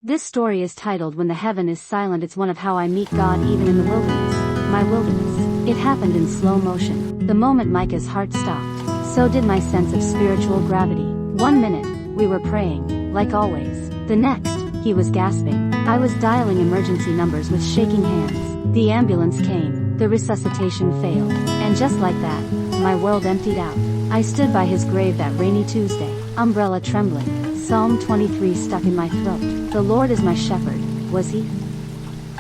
This story is titled When the Heaven is Silent. It's one of how I meet God even in the wilderness. My wilderness. It happened in slow motion. The moment Micah's heart stopped, so did my sense of spiritual gravity. 1 minute, we were praying, like always. The next, he was gasping. I was dialing emergency numbers with shaking hands. The ambulance came, the resuscitation failed, and just like that, my world emptied out. I stood by his grave that rainy Tuesday, umbrella trembling, Psalm 23 stuck in my throat. The Lord is my shepherd, was he?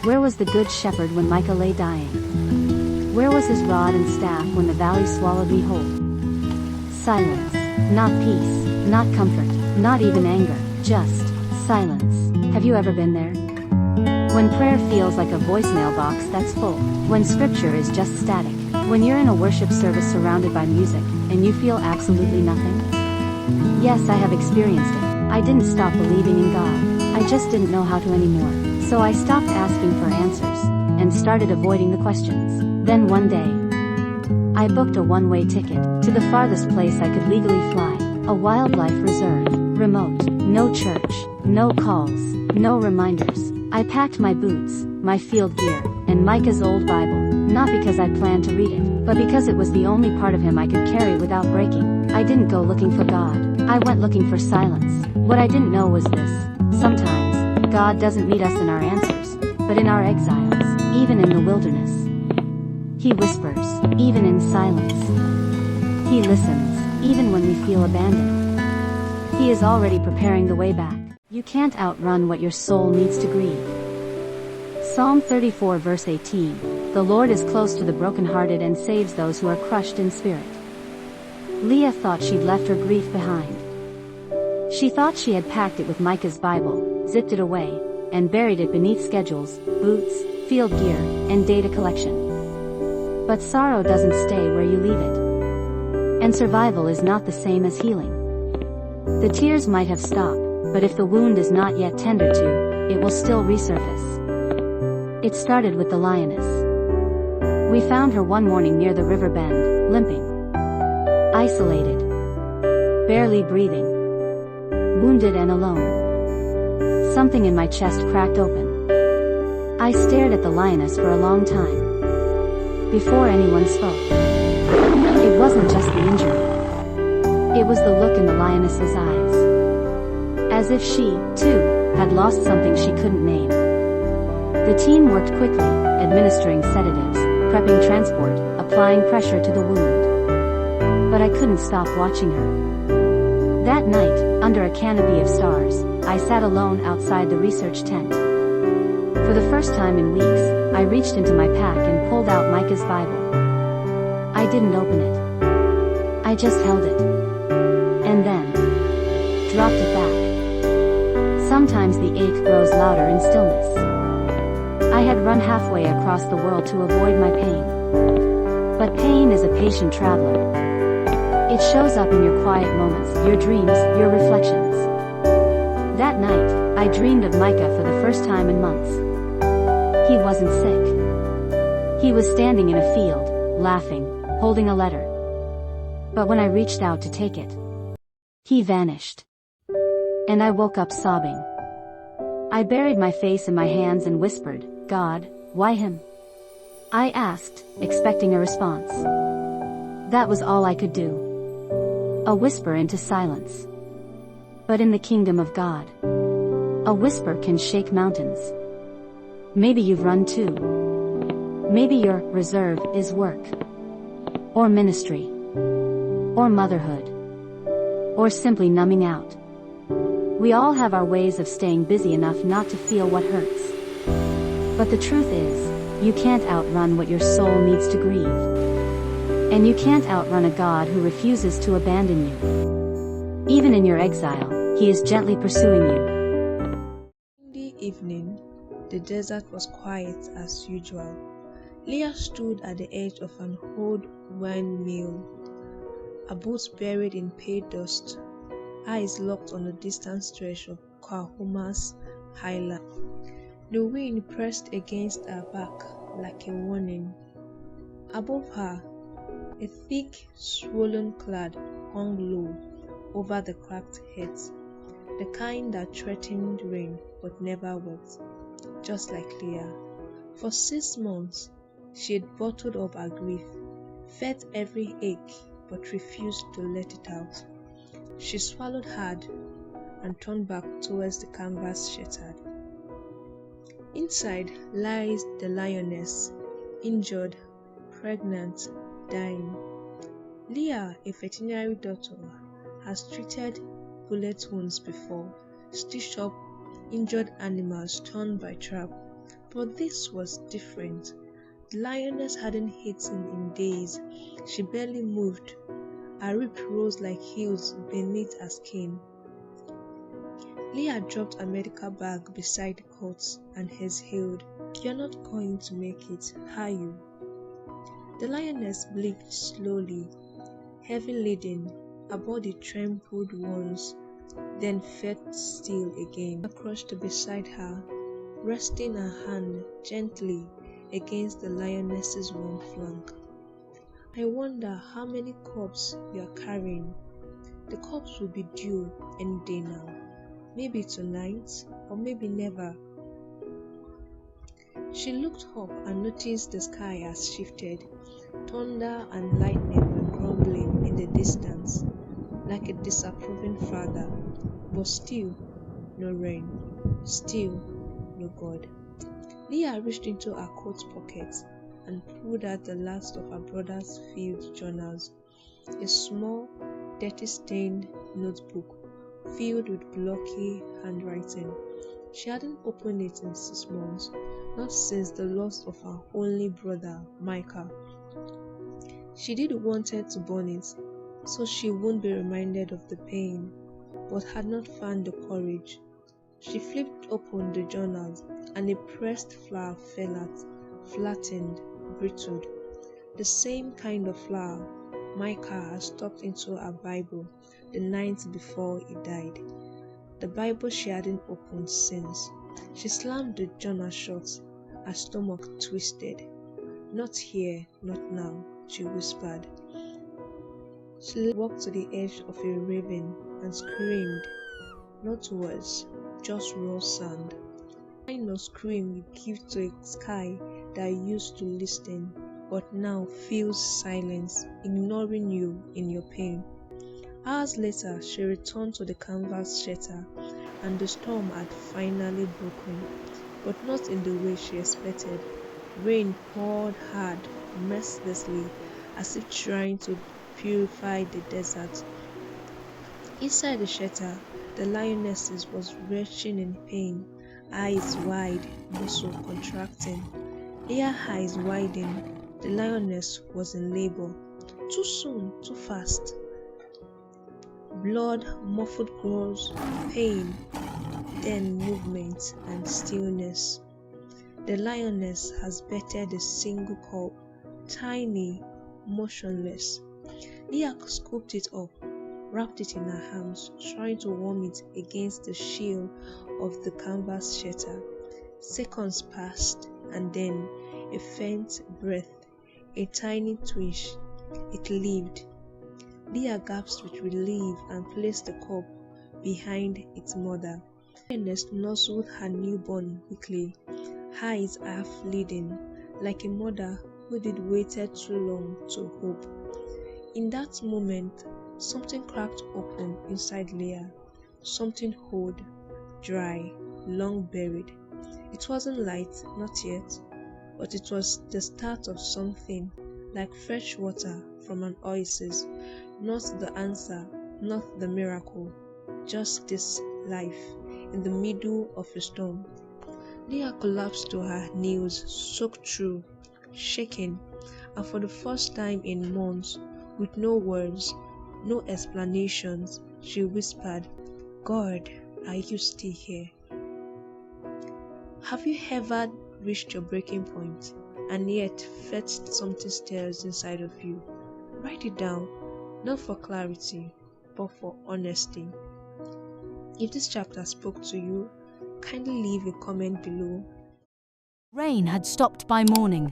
Where was the good shepherd when Micah lay dying? Where was his rod and staff when the valley swallowed me whole? Silence. Not peace, not comfort, not even anger, just silence. Have you ever been there? When prayer feels like a voicemail box that's full, when scripture is just static, when you're in a worship service surrounded by music, and you feel absolutely nothing? Yes, I have experienced it. I didn't stop believing in God, I just didn't know how to anymore. So I stopped asking for answers, and started avoiding the questions. Then one day, I booked a one-way ticket, to the farthest place I could legally fly, a wildlife reserve, remote, no church, no calls, no reminders. I packed my boots, my field gear, and Micah's old Bible, not because I planned to read it, but because it was the only part of him I could carry without breaking. I didn't go looking for God, I went looking for silence. What I didn't know was this: sometimes, God doesn't meet us in our answers, but in our exiles, even in the wilderness. He whispers, even in silence. He listens, even when we feel abandoned. He is already preparing the way back. You can't outrun what your soul needs to grieve. Psalm 34 verse 18, the Lord is close to the brokenhearted and saves those who are crushed in spirit. Leah thought she'd left her grief behind. She thought she had packed it with Micah's Bible, zipped it away, and buried it beneath schedules, boots, field gear, and data collection. But sorrow doesn't stay where you leave it. And survival is not the same as healing. The tears might have stopped, but if the wound is not yet tended to, it will still resurface. It started with the lioness. We found her one morning near the river bend, limping, isolated, barely breathing, wounded and alone. Something in my chest cracked open. I stared at the lioness for a long time, before anyone spoke. It wasn't just the injury. It was the look in the lioness's eyes. As if she, too, had lost something she couldn't name. The team worked quickly, administering sedatives, prepping transport, applying pressure to the wound. But I couldn't stop watching her. That night, under a canopy of stars, I sat alone outside the research tent. For the first time in weeks, I reached into my pack and pulled out Micah's Bible. I didn't open it. I just held it. And then dropped it back. Sometimes the ache grows louder in stillness. I had run halfway across the world to avoid my pain. But pain is a patient traveler. It shows up in your quiet moments, your dreams, your reflections. That night, I dreamed of Micah for the first time in months. He wasn't sick. He was standing in a field, laughing, holding a letter. But when I reached out to take it, he vanished. And I woke up sobbing. I buried my face in my hands and whispered, "God, why him?" I asked, expecting a response. That was all I could do. A whisper into silence. But in the kingdom of God, a whisper can shake mountains. Maybe you've run too. Maybe your reserve is work, or ministry, or motherhood, or simply numbing out. We all have our ways of staying busy enough not to feel what hurts. But the truth is, you can't outrun what your soul needs to grieve. And you can't outrun a God who refuses to abandon you. Even in your exile, he is gently pursuing you. In the evening, the desert was quiet as usual. Leah stood at the edge of an old windmill, her boots buried in pale dust, eyes locked on the distant stretch of Oklahoma's highland. The wind pressed against her back like a warning. Above her, a thick, swollen cloud hung low over the cracked heads. the kind that threatened rain but never wept, just like Leah. For 6 months, she had bottled up her grief, felt every ache but refused to let it out. She swallowed hard and turned back towards the canvas shattered. Inside lies the lioness, injured, pregnant, dying. Leah, a veterinary doctor, has treated bullet wounds before, stitched up injured animals torn by trap, but this was different. The lioness hadn't eaten in days. She barely moved. Her ribs rose like hills beneath her skin. Leah dropped a medical bag beside the cot and exhaled. "You're not going to make it, are you?" The lioness blinked slowly, heavy-laden. Her body trembled once, then felt still again. I crouched beside her, resting her hand gently against the lioness's one flank. "I wonder how many cubs you are carrying. The cubs will be due any day now. Maybe tonight, or maybe never." She looked up and noticed the sky has shifted. Thunder and lightning were grumbling in the distance, like a disapproving father. But still, no rain. Still, no God. Leah reached into her coat pocket and pulled out the last of her brother's field journals, a small, dirty-stained notebook filled with blocky handwriting. She hadn't opened it in 6 months, not since the loss of her only brother, Micah. She did wanted to burn it, so she wouldn't be reminded of the pain, but had not found the courage. She flipped open the journals, and a pressed flower fell out, flattened, brittled. The same kind of flower Micah had stuffed into her Bible the night before he died. The Bible she hadn't opened since. She slammed the journal shut, her stomach twisted. "Not here, not now," she whispered. She walked to the edge of a ravine and screamed. Not words, just raw sound. The kind of scream you give to a sky that used to listen, but now feels silence, ignoring you in your pain. Hours later, she returned to the canvas shelter, and the storm had finally broken, but not in the way she expected. Rain poured hard, mercilessly, as if trying to purify the desert. Inside the shelter, the lioness was retching in pain, eyes wide, muscle contracting. Leah's eyes widened. The lioness was in labor. Too soon, too fast. Blood, muffled growls, pain, then movement and stillness. The lioness has bettered a single cub, tiny, motionless. Leah scooped it up, wrapped it in her arms, trying to warm it against the shield of the canvas shelter. Seconds passed, and then a faint breath, a tiny twitch. It lived. Leah gasped with relief and placed the cub behind its mother. The lioness nuzzled her newborn quickly, eyes half-leading, like a mother who had waited too long to hope. In that moment, something cracked open inside Leah, something old, dry, long buried. It wasn't light, not yet, but it was the start of something, like fresh water from an oasis. Not the answer, not the miracle, just this life in the middle of a storm. Leah collapsed to her knees, soaked through, shaking, and for the first time in months, with no words, no explanations, she whispered, "God, are you still here?" Have you ever reached your breaking point and yet felt something stirs inside of you? Write it down, not for clarity, but for honesty. If this chapter spoke to you, kindly leave a comment below. Rain had stopped by morning,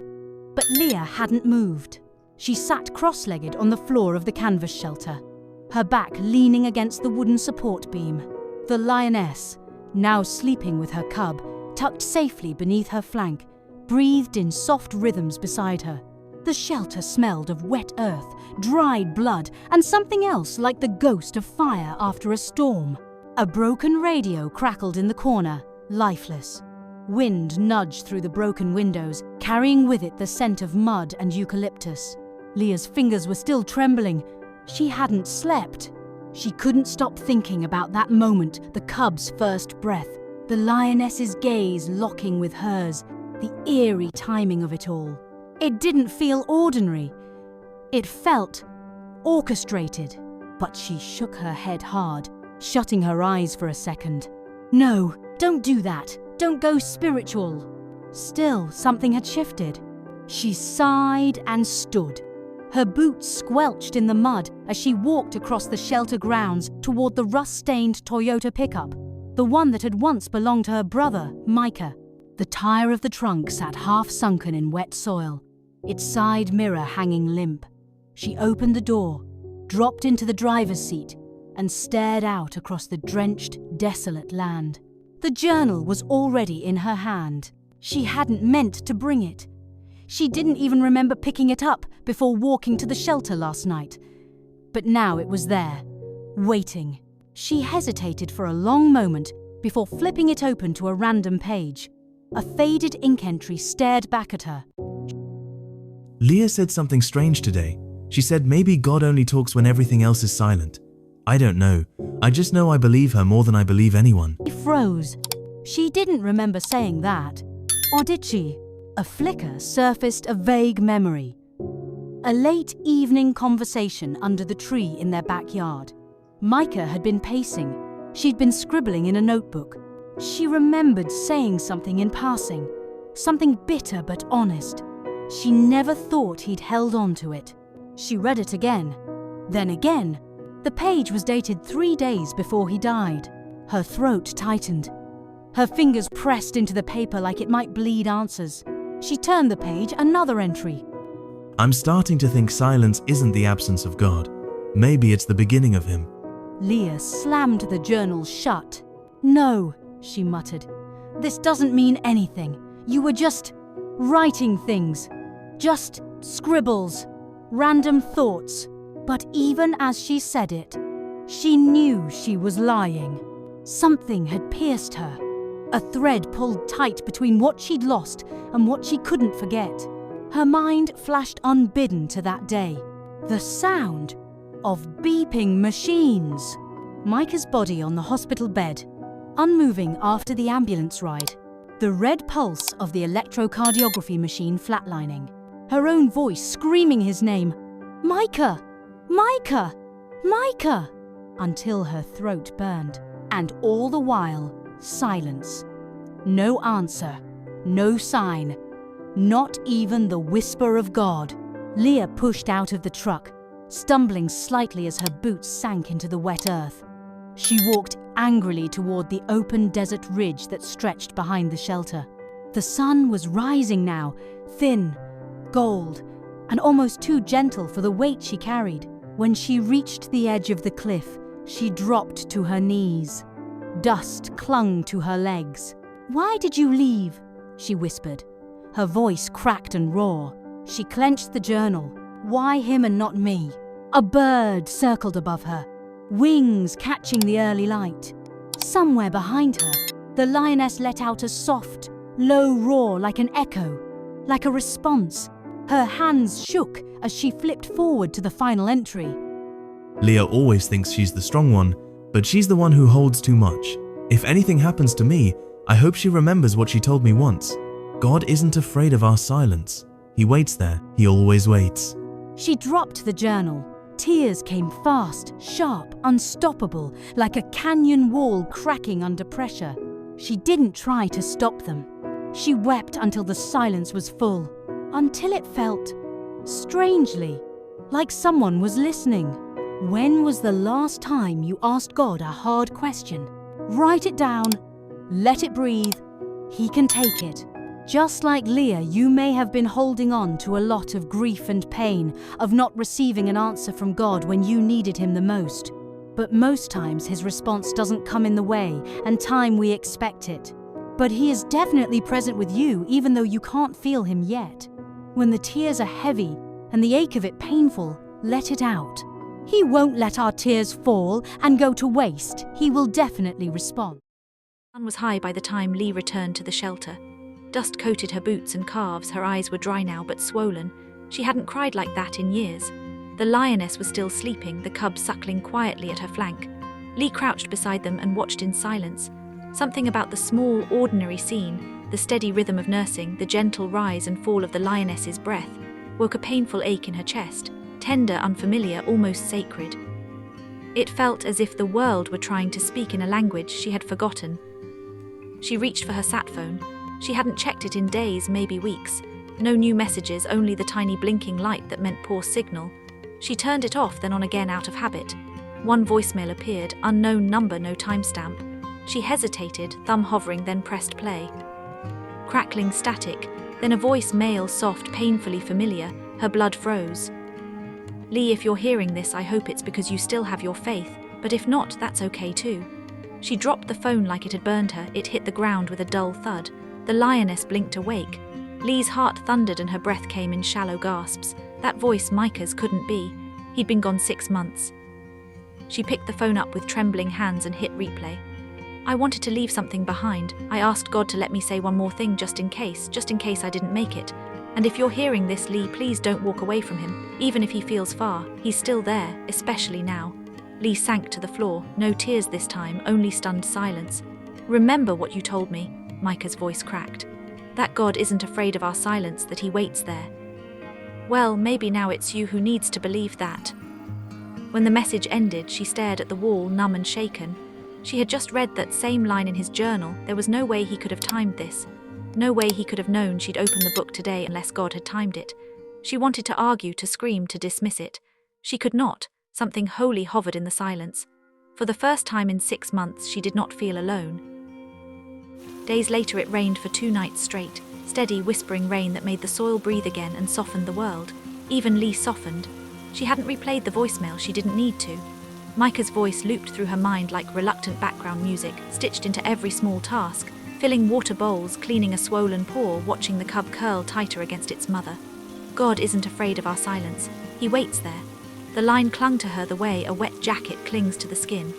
but Leah hadn't moved. She sat cross-legged on the floor of the canvas shelter, her back leaning against the wooden support beam. The lioness, now sleeping with her cub, tucked safely beneath her flank, breathed in soft rhythms beside her. The shelter smelled of wet earth, dried blood, and something else like the ghost of fire after a storm. A broken radio crackled in the corner, lifeless. Wind nudged through the broken windows, carrying with it the scent of mud and eucalyptus. Leah's fingers were still trembling. She hadn't slept. She couldn't stop thinking about that moment, the cub's first breath, the lioness's gaze locking with hers, the eerie timing of it all. It didn't feel ordinary. It felt orchestrated. But she shook her head hard, shutting her eyes for a second. No, don't do that. Don't go spiritual. Still, something had shifted. She sighed and stood. Her boots squelched in the mud as she walked across the shelter grounds toward the rust-stained Toyota pickup, the one that had once belonged to her brother, Micah. The tire of the trunk sat half-sunken in wet soil, its side mirror hanging limp. She opened the door, dropped into the driver's seat, and stared out across the drenched, desolate land. The journal was already in her hand. She hadn't meant to bring it. She didn't even remember picking it up before walking to the shelter last night. But now it was there, waiting. She hesitated for a long moment before flipping it open to a random page. A faded ink entry stared back at her. Leah said something strange today. She said maybe God only talks when everything else is silent. I don't know. I just know I believe her more than I believe anyone. She froze. She didn't remember saying that. Or did she? A flicker surfaced a vague memory. A late evening conversation under the tree in their backyard. Micah had been pacing. She'd been scribbling in a notebook. She remembered saying something in passing. Something bitter but honest. She never thought he'd held on to it. She read it again. Then again. The page was dated 3 days before he died. Her throat tightened. Her fingers pressed into the paper like it might bleed answers. She turned the page, another entry. I'm starting to think silence isn't the absence of God. Maybe it's the beginning of him. Leah slammed the journal shut. No, she muttered. This doesn't mean anything. You were just writing things. Just scribbles. Random thoughts. But even as she said it, she knew she was lying. Something had pierced her. A thread pulled tight between what she'd lost and what she couldn't forget. Her mind flashed unbidden to that day. The sound of beeping machines. Micah's body on the hospital bed, unmoving after the ambulance ride. The red pulse of the electrocardiography machine flatlining. Her own voice screaming his name. Micah! Micah! Micah! Until her throat burned. And all the while, silence. No answer. No sign. Not even the whisper of God. Leah pushed out of the truck, stumbling slightly as her boots sank into the wet earth. She walked angrily toward the open desert ridge that stretched behind the shelter. The sun was rising now, thin, gold, and almost too gentle for the weight she carried. When she reached the edge of the cliff, she dropped to her knees. Dust clung to her legs. "Why did you leave?" she whispered. Her voice cracked and raw. She clenched the journal. Why him and not me? A bird circled above her, wings catching the early light. Somewhere behind her, the lioness let out a soft, low roar like an echo, like a response. Her hands shook as she flipped forward to the final entry. Leah always thinks she's the strong one, but she's the one who holds too much. If anything happens to me, I hope she remembers what she told me once. God isn't afraid of our silence. He waits there. He always waits. She dropped the journal. Tears came fast, sharp, unstoppable, like a canyon wall cracking under pressure. She didn't try to stop them. She wept until the silence was full, until it felt, strangely, like someone was listening. When was the last time you asked God a hard question? Write it down. Let it breathe. He can take it. Just like Leah, you may have been holding on to a lot of grief and pain of not receiving an answer from God when you needed him the most. but most times his response doesn't come in the way and time we expect it. But he is definitely present with you even though you can't feel him yet. When the tears are heavy and the ache of it painful, let it out. He won't let our tears fall and go to waste. He will definitely respond. The sun was high by the time Lee returned to the shelter. Dust coated her boots and calves, her eyes were dry now but swollen. She hadn't cried like that in years. The lioness was still sleeping, the cub suckling quietly at her flank. Lee crouched beside them and watched in silence. Something about the small, ordinary scene, the steady rhythm of nursing, the gentle rise and fall of the lioness's breath, woke a painful ache in her chest, tender, unfamiliar, almost sacred. It felt as if the world were trying to speak in a language she had forgotten. She reached for her sat phone. She hadn't checked it in days, maybe weeks. No new messages, only the tiny blinking light that meant poor signal. She turned it off, then on again out of habit. One voicemail appeared, unknown number, no timestamp. She hesitated, thumb hovering, then pressed play. Crackling static, then a voice, male, soft, painfully familiar. Her blood froze. Lee, if you're hearing this, I hope it's because you still have your faith, but if not, that's okay too. She dropped the phone like it had burned her. It hit the ground with a dull thud. The lioness blinked awake. Lee's heart thundered and her breath came in shallow gasps. That voice, Micah's, couldn't be. He'd been gone 6 months. She picked the phone up with trembling hands and hit replay. I wanted to leave something behind. I asked God to let me say one more thing just in case I didn't make it. And if you're hearing this, Lee, please don't walk away from him. Even if he feels far, he's still there, especially now. Lee sank to the floor, no tears this time, only stunned silence. Remember what you told me, Micah's voice cracked. That God isn't afraid of our silence, that he waits there. Well, maybe now it's you who needs to believe that. When the message ended, she stared at the wall, numb and shaken. She had just read that same line in his journal. There was no way he could have timed this. No way he could have known she'd open the book today unless God had timed it. She wanted to argue, to scream, to dismiss it. She could not. Something holy hovered in the silence. For the first time in 6 months, she did not feel alone. Days later it rained for 2 nights straight, steady, whispering rain that made the soil breathe again and softened the world. Even Lee softened. She hadn't replayed the voicemail, she didn't need to. Micah's voice looped through her mind like reluctant background music, stitched into every small task, filling water bowls, cleaning a swollen paw, watching the cub curl tighter against its mother. God isn't afraid of our silence. He waits there. The line clung to her the way a wet jacket clings to the skin.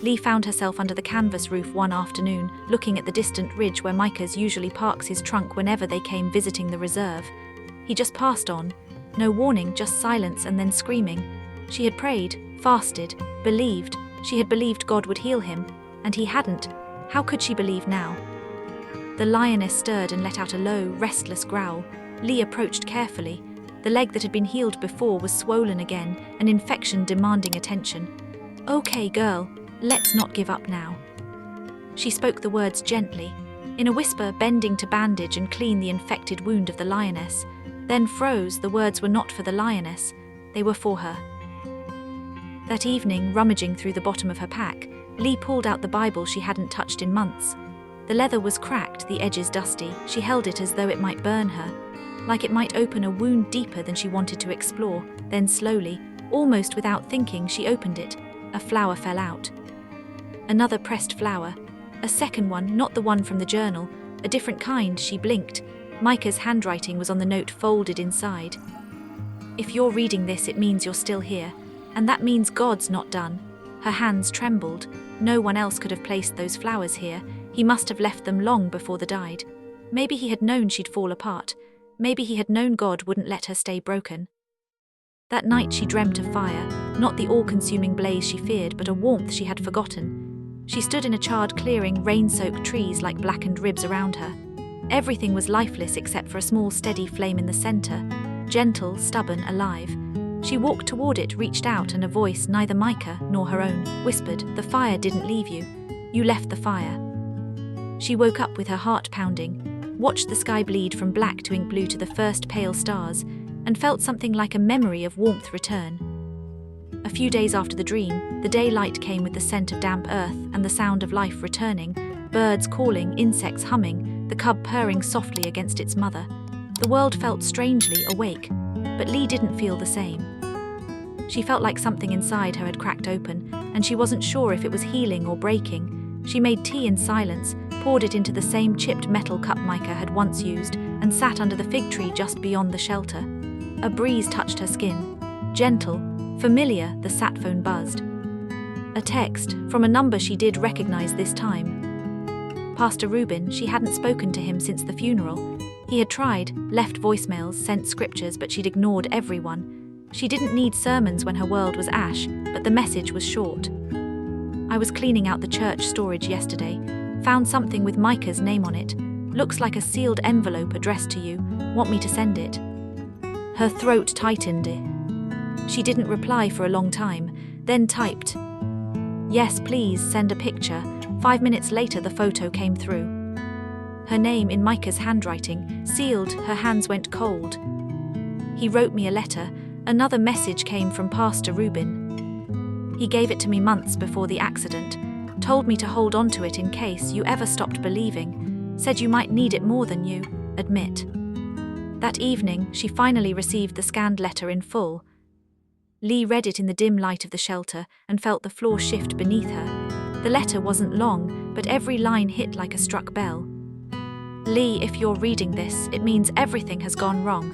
Lee found herself under the canvas roof one afternoon, looking at the distant ridge where Micah's usually parks his trunk whenever they came visiting the reserve. He just passed on. No warning, just silence and then screaming. She had prayed, fasted, believed. She had believed God would heal him, and he hadn't. How could she believe now? The lioness stirred and let out a low, restless growl. Lee approached carefully. The leg that had been healed before was swollen again, an infection demanding attention. Okay, girl, let's not give up now. She spoke the words gently, in a whisper, bending to bandage and clean the infected wound of the lioness, then froze. The words were not for the lioness, they were for her. That evening, rummaging through the bottom of her pack, Lee pulled out the Bible she hadn't touched in months. The leather was cracked, the edges dusty. She held it as though it might burn her, like it might open a wound deeper than she wanted to explore. Then slowly, almost without thinking, she opened it. A flower fell out. Another pressed flower. A second one, not the one from the journal, a different kind. She blinked. Micah's handwriting was on the note, folded inside. If you're reading this, it means you're still here. And that means God's not done. Her hands trembled. No one else could have placed those flowers here. He must have left them long before the died. Maybe he had known she'd fall apart. Maybe he had known God wouldn't let her stay broken. That night she dreamt of fire, not the all-consuming blaze she feared, but a warmth she had forgotten. She stood in a charred clearing, rain-soaked trees like blackened ribs around her. Everything was lifeless except for a small steady flame in the center, gentle, stubborn, alive. She walked toward it, reached out, and a voice, neither Micah nor her own, whispered, "The fire didn't leave you. You left the fire." She woke up with her heart pounding, watched the sky bleed from black to ink blue to the first pale stars, and felt something like a memory of warmth return. A few days after the dream, the daylight came with the scent of damp earth and the sound of life returning, birds calling, insects humming, the cub purring softly against its mother. The world felt strangely awake, but Lee didn't feel the same. She felt like something inside her had cracked open, and she wasn't sure if it was healing or breaking. She made tea in silence, poured it into the same chipped metal cup Micah had once used, and sat under the fig tree just beyond the shelter. A breeze touched her skin. Gentle, familiar, the sat phone buzzed. A text, from a number she did recognize this time. Pastor Rubin, she hadn't spoken to him since the funeral. He had tried, left voicemails, sent scriptures, but she'd ignored everyone. She didn't need sermons when her world was ash, but the message was short. I was cleaning out the church storage yesterday. Found something with Micah's name on it. Looks like a sealed envelope addressed to you. Want me to send it? Her throat tightened. She didn't reply for a long time, then typed, "Yes, please, send a picture." 5 minutes later, the photo came through. Her name in Micah's handwriting, sealed, her hands went cold. He wrote me a letter. Another message came from Pastor Rubin. He gave it to me months before the accident, told me to hold on to it in case you ever stopped believing, said you might need it more than you admit. That evening, she finally received the scanned letter in full. Lee read it in the dim light of the shelter and felt the floor shift beneath her. The letter wasn't long, but every line hit like a struck bell. Lee, if you're reading this, it means everything has gone wrong.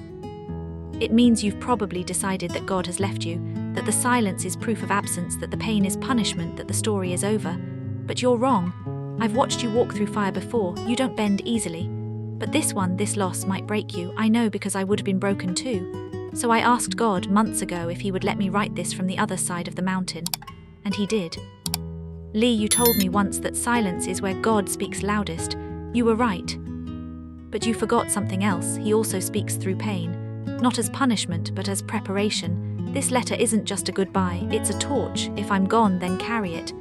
It means you've probably decided that God has left you, that the silence is proof of absence, that the pain is punishment, that the story is over. But you're wrong. I've watched you walk through fire before, you don't bend easily. But this loss might break you, I know, because I would have been broken too. So I asked God months ago if he would let me write this from the other side of the mountain. And he did. Lee, you told me once that silence is where God speaks loudest. You were right. But you forgot something else. He also speaks through pain. Not as punishment, but as preparation. This letter isn't just a goodbye, it's a torch. If I'm gone, then carry it.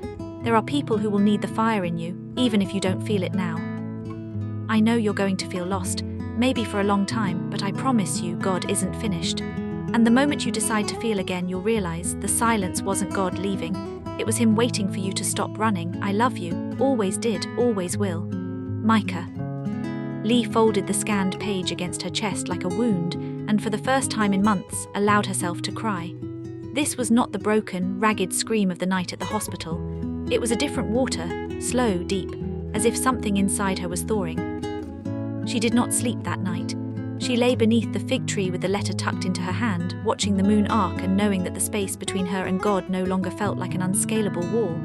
There are people who will need the fire in you, even if you don't feel it now. I know you're going to feel lost, maybe for a long time, but I promise you, God isn't finished. And the moment you decide to feel again, you'll realize the silence wasn't God leaving. It was him waiting for you to stop running. I love you, always did, always will. Micah. Lee folded the scanned page against her chest like a wound, and for the first time in months, allowed herself to cry. This was not the broken, ragged scream of the night at the hospital. It was a different water, slow, deep, as if something inside her was thawing. She did not sleep that night. She lay beneath the fig tree with the letter tucked into her hand, watching the moon arc and knowing that the space between her and God no longer felt like an unscalable wall.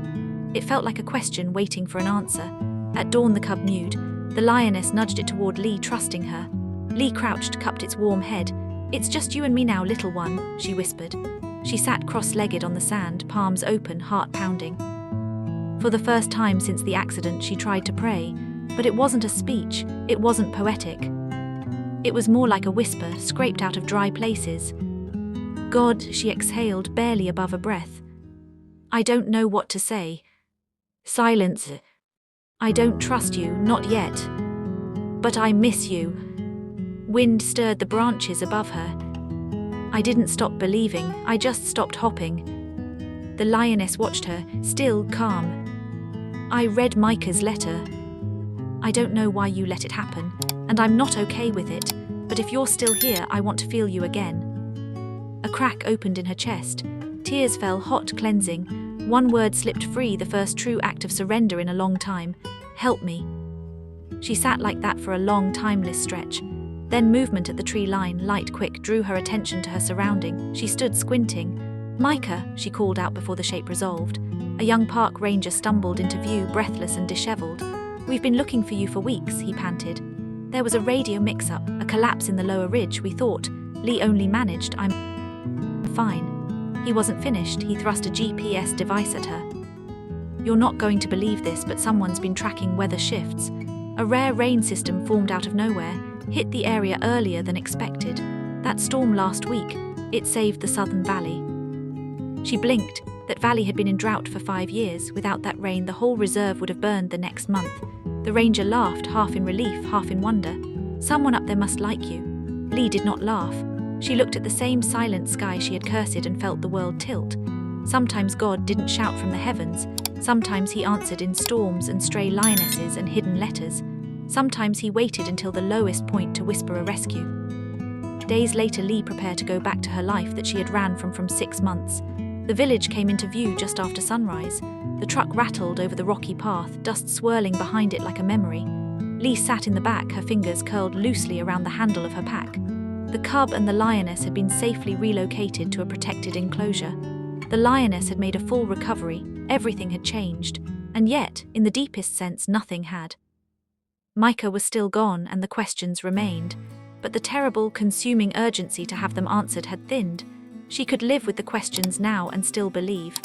It felt like a question waiting for an answer. At dawn, the cub mewed. The lioness nudged it toward Lee, trusting her. Lee crouched, cupped its warm head. "It's just you and me now, little one," she whispered. She sat cross-legged on the sand, palms open, heart pounding. For the first time since the accident, she tried to pray, but it wasn't a speech, it wasn't poetic. It was more like a whisper, scraped out of dry places. "God," she exhaled, barely above a breath. "I don't know what to say. Silence. I don't trust you, not yet. But I miss you." Wind stirred the branches above her. "I didn't stop believing, I just stopped hopping." The lioness watched her, still calm. "I read Micah's letter. I don't know why you let it happen, and I'm not okay with it, but if you're still here, I want to feel you again." A crack opened in her chest. Tears fell, hot, cleansing. One word slipped free, the first true act of surrender in a long time. "Help me." She sat like that for a long, timeless stretch. Then movement at the tree line, light, quick, drew her attention to her surrounding. She stood squinting. "Micah," she called out before the shape resolved. A young park ranger stumbled into view, breathless and disheveled. "We've been looking for you for weeks," he panted. "There was a radio mix-up, a collapse in the lower ridge, we thought. Lee only managed. I'm fine." He wasn't finished. He thrust a GPS device at her. "You're not going to believe this, but someone's been tracking weather shifts. A rare rain system formed out of nowhere, hit the area earlier than expected. That storm last week, it saved the southern valley." She blinked. That valley had been in drought for 5 years. Without that rain, the whole reserve would have burned the next month. The ranger laughed, half in relief, half in wonder. "Someone up there must like you." Lee did not laugh. She looked at the same silent sky she had cursed and felt the world tilt. Sometimes God didn't shout from the heavens. Sometimes he answered in storms and stray lionesses and hidden letters. Sometimes he waited until the lowest point to whisper a rescue. Days later, Lee prepared to go back to her life that she had ran from 6 months. The village came into view just after sunrise. The truck rattled over the rocky path, dust swirling behind it like a memory. Lee sat in the back, her fingers curled loosely around the handle of her pack. The cub and the lioness had been safely relocated to a protected enclosure. The lioness had made a full recovery, everything had changed, and yet, in the deepest sense, nothing had. Micah was still gone and the questions remained, but the terrible, consuming urgency to have them answered had thinned. She could live with the questions now and still believe.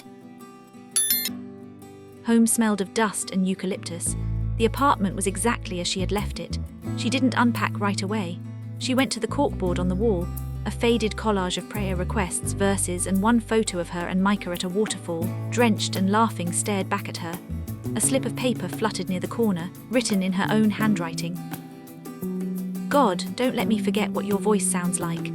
Home smelled of dust and eucalyptus. The apartment was exactly as she had left it. She didn't unpack right away. She went to the corkboard on the wall, a faded collage of prayer requests, verses, and one photo of her and Micah at a waterfall, drenched and laughing, stared back at her. A slip of paper fluttered near the corner, written in her own handwriting. God, don't let me forget what your voice sounds like.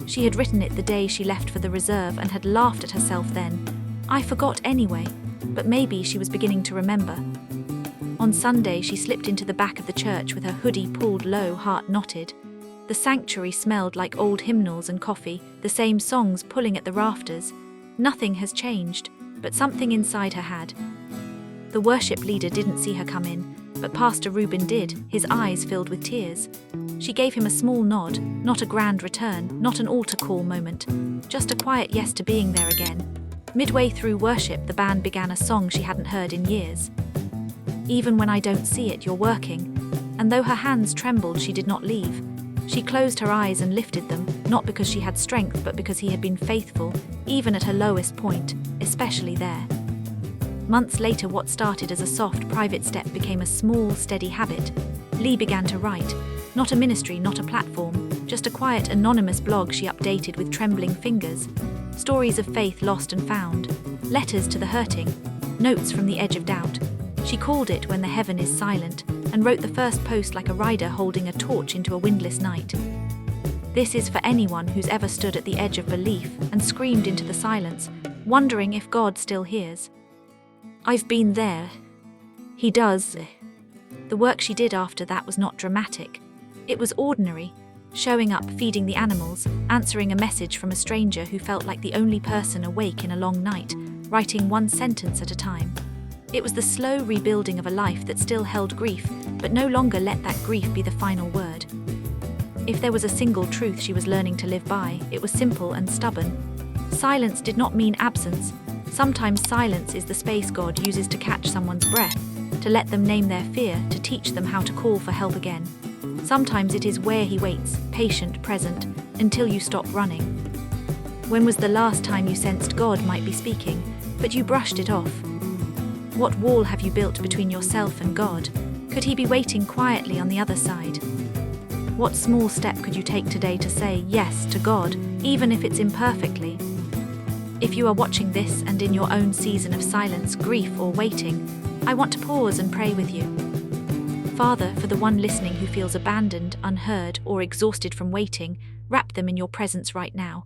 She had written it the day she left for the reserve and had laughed at herself then. I forgot anyway, but maybe she was beginning to remember. On Sunday, she slipped into the back of the church with her hoodie pulled low, heart knotted. The sanctuary smelled like old hymnals and coffee, the same songs pulling at the rafters. Nothing has changed, but something inside her had. The worship leader didn't see her come in, but Pastor Reuben did, his eyes filled with tears. She gave him a small nod, not a grand return, not an altar call moment, just a quiet yes to being there again. Midway through worship, the band began a song she hadn't heard in years. Even when I don't see it, you're working. And though her hands trembled, she did not leave. She closed her eyes and lifted them, not because she had strength, but because he had been faithful, even at her lowest point, especially there. Months later, what started as a soft, private step became a small, steady habit. Lee began to write. Not a ministry, not a platform, just a quiet, anonymous blog she updated with trembling fingers. Stories of faith lost and found. Letters to the hurting. Notes from the edge of doubt. She called it When the Heaven is Silent, and wrote the first post like a rider holding a torch into a windless night. This is for anyone who's ever stood at the edge of belief and screamed into the silence, wondering if God still hears. I've been there. He does. The work she did after that was not dramatic. It was ordinary, showing up, feeding the animals, answering a message from a stranger who felt like the only person awake in a long night, writing one sentence at a time. It was the slow rebuilding of a life that still held grief, but no longer let that grief be the final word. If there was a single truth she was learning to live by, it was simple and stubborn. Silence did not mean absence. Sometimes silence is the space God uses to catch someone's breath, to let them name their fear, to teach them how to call for help again. Sometimes it is where He waits, patient, present, until you stop running. When was the last time you sensed God might be speaking, but you brushed it off? What wall have you built between yourself and God? Could He be waiting quietly on the other side? What small step could you take today to say yes to God, even if it's imperfectly? If you are watching this and in your own season of silence, grief, or waiting, I want to pause and pray with you. Father, for the one listening who feels abandoned, unheard, or exhausted from waiting, wrap them in your presence right now.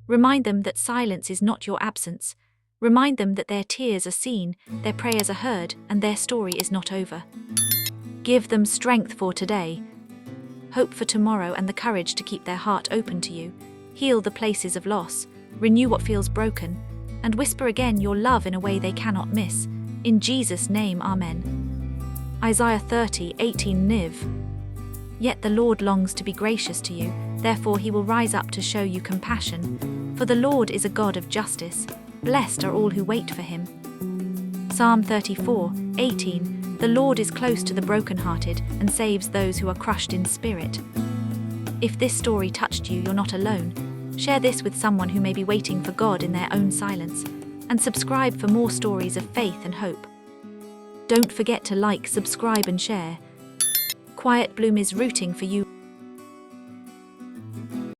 Remind them that silence is not your absence. Remind them that their tears are seen, their prayers are heard, and their story is not over. Give them strength for today, hope for tomorrow, and the courage to keep their heart open to you. Heal the places of loss, renew what feels broken, and whisper again your love in a way they cannot miss. In Jesus' name, Amen. Isaiah 30:18 Niv. Yet the Lord longs to be gracious to you, therefore He will rise up to show you compassion. For the Lord is a God of justice. Blessed are all who wait for Him. Psalm 34:18. The Lord is close to the brokenhearted and saves those who are crushed in spirit. If this story touched you, you're not alone. Share this with someone who may be waiting for God in their own silence, and subscribe for more stories of faith and hope. Don't forget to like, subscribe, and share. Quiet Bloom is rooting for you.